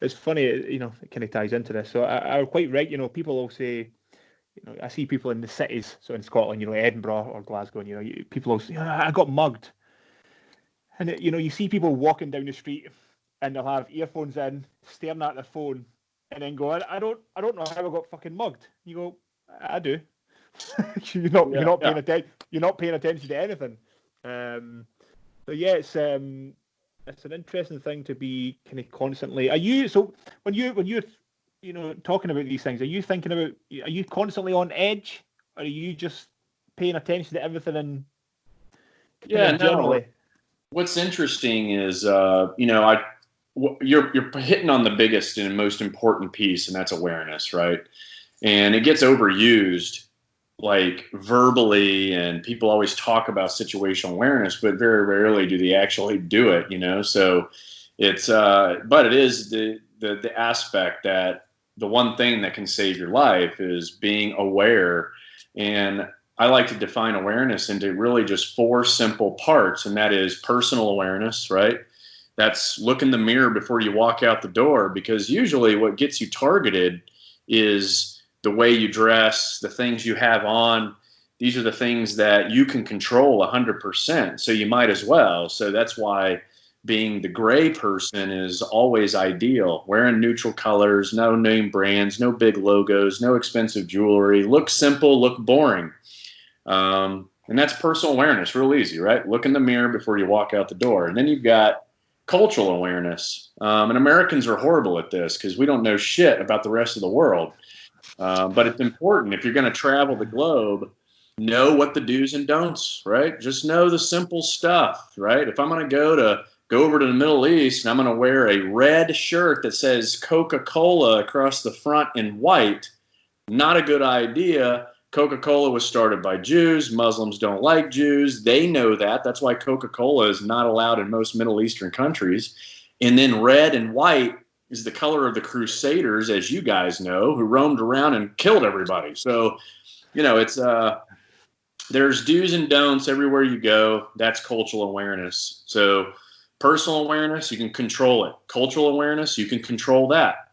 it's funny, it kind of ties into this. So I'm quite right. People will say, I see people in the cities, so in Scotland, Edinburgh or Glasgow, and people will say, I got mugged, and you see people walking down the street, and they'll have earphones in, staring at their phone, and then go, I don't know how I got fucking mugged. You go, I do. You're not paying attention. You're not paying attention to anything. So yeah, it's an interesting thing to be kind of constantly. Are you so when you're talking about these things? Are you thinking about? Are you constantly on edge, or are you just paying attention to everything and generally? What's interesting is you're hitting on the biggest and most important piece, and that's awareness, right? And it gets overused, like verbally, and people always talk about situational awareness, but very rarely do they actually do it, So it's, but it is the aspect that the one thing that can save your life is being aware. And I like to define awareness into really just 4 simple parts, and that is personal awareness, right? That's look in the mirror before you walk out the door, because usually what gets you targeted is the way you dress, the things you have on. These are the things that you can control 100%, so you might as well. So that's why being the gray person is always ideal. Wearing neutral colors, no name brands, no big logos, no expensive jewelry. Look simple, look boring. And that's personal awareness, real easy, right? Look in the mirror before you walk out the door. And then you've got cultural awareness. And Americans are horrible at this because we don't know shit about the rest of the world. But it's important. If you're going to travel the globe, know what the do's and don'ts, right? Just know the simple stuff, right? If I'm going to go over to the Middle East and I'm going to wear a red shirt that says Coca-Cola across the front in white, not a good idea. Coca-Cola was started by Jews. Muslims don't like Jews. They know that. That's why Coca-Cola is not allowed in most Middle Eastern countries. And then red and white is the color of the Crusaders, as you guys know, who roamed around and killed everybody. So, it's there's do's and don'ts everywhere you go. That's cultural awareness. So personal awareness, you can control it. Cultural awareness, you can control that.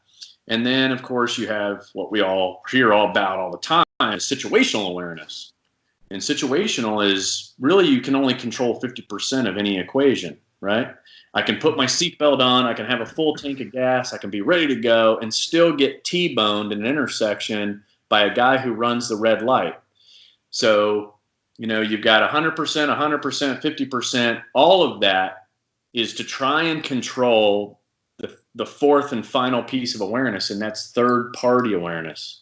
And then, of course, you have what we all hear all about all the time, is situational awareness. And situational is really you can only control 50% of any equation, right? I can put my seatbelt on, I can have a full tank of gas, I can be ready to go and still get T-boned in an intersection by a guy who runs the red light. So, you've got 100%, 100%, 50%. All of that is to try and control the fourth and final piece of awareness, and that's third-party awareness.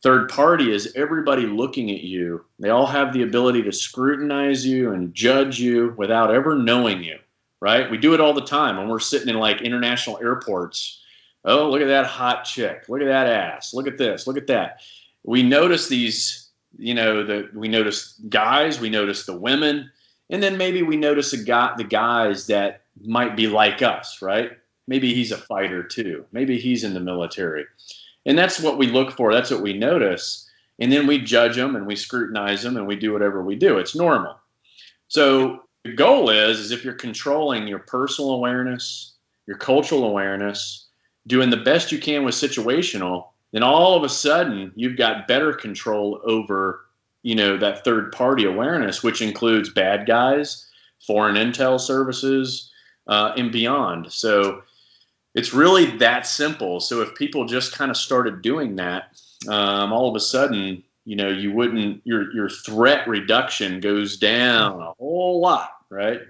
Third party is everybody looking at you. They all have the ability to scrutinize you and judge you without ever knowing you, right? We do it all the time when we're sitting in like international airports. Oh, look at that hot chick. Look at that ass. Look at this. Look at that. We notice these, we notice guys, we notice the women, and then maybe we notice the guys that might be like us, right? Maybe he's a fighter too. Maybe he's in the military. And that's what we look for. That's what we notice. And then we judge them and we scrutinize them and we do whatever we do. It's normal. So the goal is if you're controlling your personal awareness, your cultural awareness, doing the best you can with situational, then all of a sudden you've got better control over, that third party awareness, which includes bad guys, foreign intel services, and beyond. So it's really that simple. So if people just kind of started doing that, all of a sudden, your threat reduction goes down a whole lot, right?